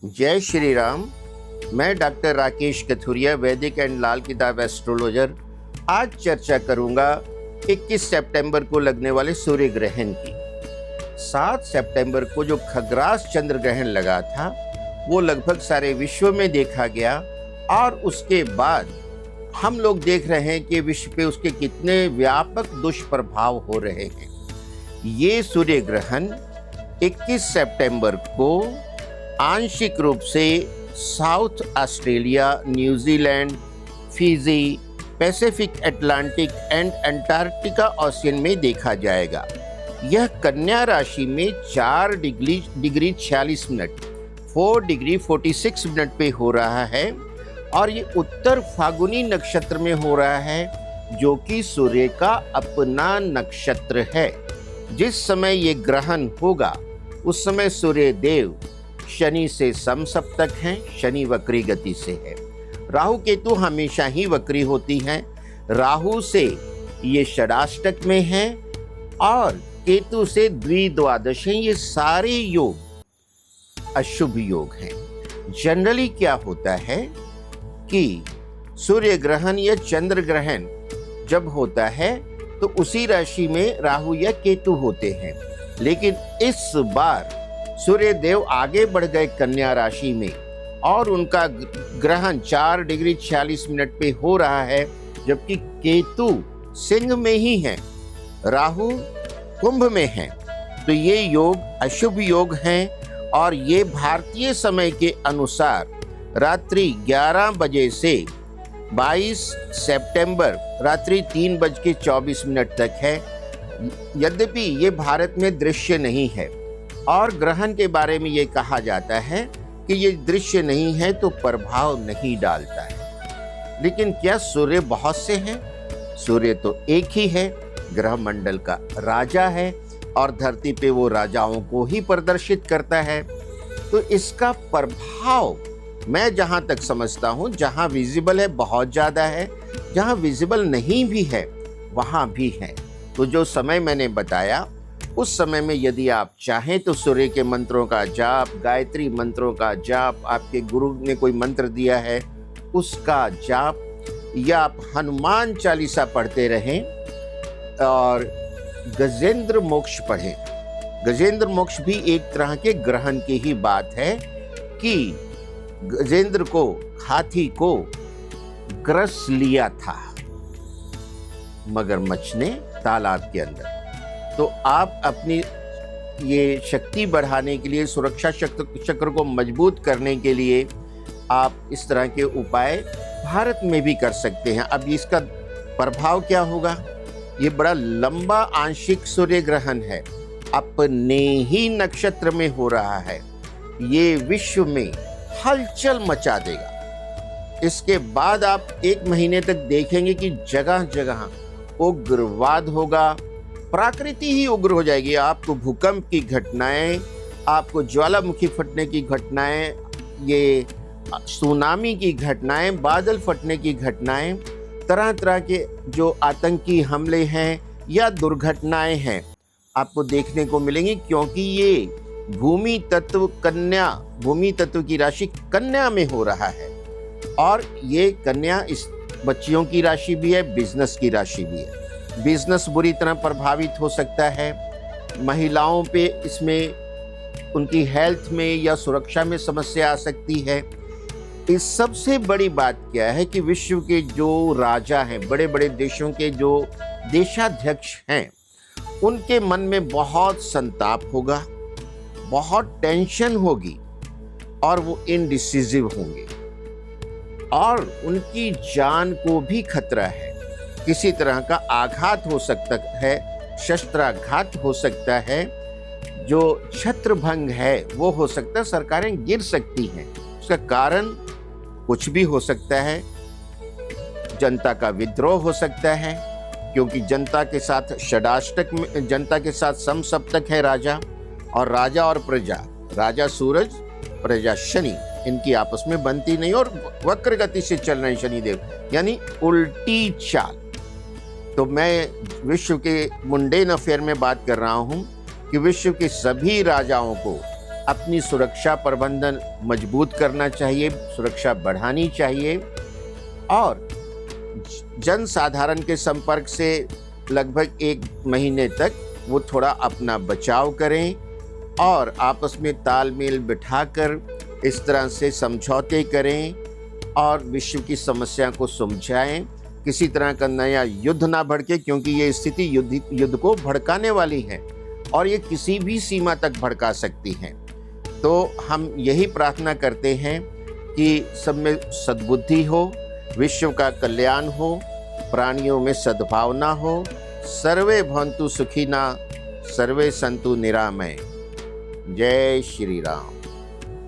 जय श्री राम। मैं डॉक्टर राकेश कथुरिया, वैदिक एंड लाल किताब एस्ट्रोलॉजर। आज चर्चा करूंगा 21 सितंबर को लगने वाले सूर्य ग्रहण की। 7 सितंबर को जो खग्रास चंद्र ग्रहण लगा था वो लगभग सारे विश्व में देखा गया और उसके बाद हम लोग देख रहे हैं कि विश्व पे उसके कितने व्यापक दुष्प्रभाव हो रहे हैं। ये सूर्य ग्रहण 21 सितंबर को आंशिक रूप से south Australia, New Zealand, Fiji, Pacific, Atlantic and Antarctica ocean में देखा जाएगा। यह कन्या राशि में 4 डिग्री 46 मिनट 4 डिग्री 46 मिनट पे हो रहा है और ये उत्तर फागुनी नक्षत्र में हो रहा है, जो कि सूर्य का अपना नक्षत्र है। जिस समय ये ग्रहण होगा उस समय सूर्य देव शनि से समसप्तक हैं, शनि वक्री गति से है। राहु केतु हमेशा ही वक्री होती हैं। राहु से ये षडाष्टक में है और केतु से द्विद्वादश हैं। ये सारे योग अशुभ योग हैं। जनरली क्या होता है कि सूर्य ग्रहण या चंद्र ग्रहण जब होता है तो उसी राशि में राहु या केतु होते हैं, लेकिन इस बार सूर्य देव आगे बढ़ गए कन्या राशि में और उनका ग्रहण 4 डिग्री 46 मिनट पे हो रहा है, जबकि केतु सिंह में ही है, राहु कुंभ में है। तो ये योग अशुभ योग हैं और ये भारतीय समय के अनुसार रात्रि 11 बजे से 22 सितंबर रात्रि 3:24 तक है। यद्यपि ये भारत में दृश्य नहीं है और ग्रहण के बारे में ये कहा जाता है कि ये दृश्य नहीं है तो प्रभाव नहीं डालता है। लेकिन क्या सूर्य बहुत से हैं? सूर्य तो एक ही है, ग्रह मंडल का राजा है और धरती पे वो राजाओं को ही प्रदर्शित करता है। तो इसका प्रभाव मैं जहां तक समझता हूं, जहां विजिबल है बहुत ज्यादा है, जहां विजिबल नहीं भी है वहां भी है। तो जो समय मैंने बताया उस समय में यदि आप चाहें तो सूर्य के मंत्रों का जाप, गायत्री मंत्रों का जाप, आपके गुरु ने कोई मंत्र दिया है उसका जाप, या आप हनुमान चालीसा पढ़ते रहें और गजेंद्र मोक्ष पढ़ें। गजेंद्र मोक्ष भी एक तरह के ग्रहण की ही बात है कि गजेंद्र को, हाथी को ग्रस लिया था मगरमच्छ ने तालाब के अंदर। तो आप अपनी ये शक्ति बढ़ाने के लिए, सुरक्षा चक्र को मजबूत करने के लिए आप इस तरह के उपाय भारत में भी कर सकते हैं। अब इसका प्रभाव क्या होगा? ये बड़ा लंबा आंशिक सूर्य ग्रहण है, अपने ही नक्षत्र में हो रहा है। ये विश्व में हलचल मचा देगा। इसके बाद आप 1 महीने तक देखेंगे कि जगह जगह उग्रवाद होगा, प्रकृति ही उग्र हो जाएगी। आपको भूकंप की घटनाएं, आपको ज्वालामुखी फटने की घटनाएं, ये सुनामी की घटनाएं, बादल फटने की घटनाएं, तरह तरह के जो आतंकी हमले हैं या दुर्घटनाएं हैं आपको देखने को मिलेंगी, क्योंकि ये भूमि तत्व की राशि कन्या में हो रहा है और ये कन्या इस बच्चियों की राशि भी है, बिजनेस की राशि भी है। बिजनेस बुरी तरह प्रभावित हो सकता है। महिलाओं पे इसमें उनकी हेल्थ में या सुरक्षा में समस्या आ सकती है। इस सबसे बड़ी बात क्या है कि विश्व के जो राजा हैं, बड़े बड़े देशों के जो देशाध्यक्ष हैं, उनके मन में बहुत संताप होगा, बहुत टेंशन होगी और वो इनडिसिसिव होंगे और उनकी जान को भी खतरा है। किसी तरह का आघात हो सकता है, शस्त्राघात हो सकता है, जो छत्रभंग है वो हो सकता है, सरकारें गिर सकती हैं। उसका कारण कुछ भी हो सकता है। जनता का विद्रोह हो सकता है, क्योंकि जनता के साथ षडाष्टक में, जनता के साथ समसप्तक है राजा, और राजा और प्रजा, राजा सूरज, प्रजा शनि, इनकी आपस में बनती नहीं और वक्र गति से चल रहे शनिदेव, यानी उल्टी चाल। तो मैं विश्व के मुंडेन अफेयर में बात कर रहा हूं कि विश्व के सभी राजाओं को अपनी सुरक्षा प्रबंधन मजबूत करना चाहिए, सुरक्षा बढ़ानी चाहिए और जन साधारण के संपर्क से लगभग 1 महीने तक वो थोड़ा अपना बचाव करें और आपस में तालमेल बिठाकर इस तरह से समझौते करें और विश्व की समस्या को सुलझाएं। किसी तरह का नया युद्ध ना भड़के, क्योंकि ये स्थिति युद्ध को भड़काने वाली है और ये किसी भी सीमा तक भड़का सकती है। तो हम यही प्रार्थना करते हैं कि सब में सद्बुद्धि हो, विश्व का कल्याण हो, प्राणियों में सद्भावना हो। सर्वे भवन्तु सुखिनः, सर्वे सन्तु निरामय। जय श्री राम।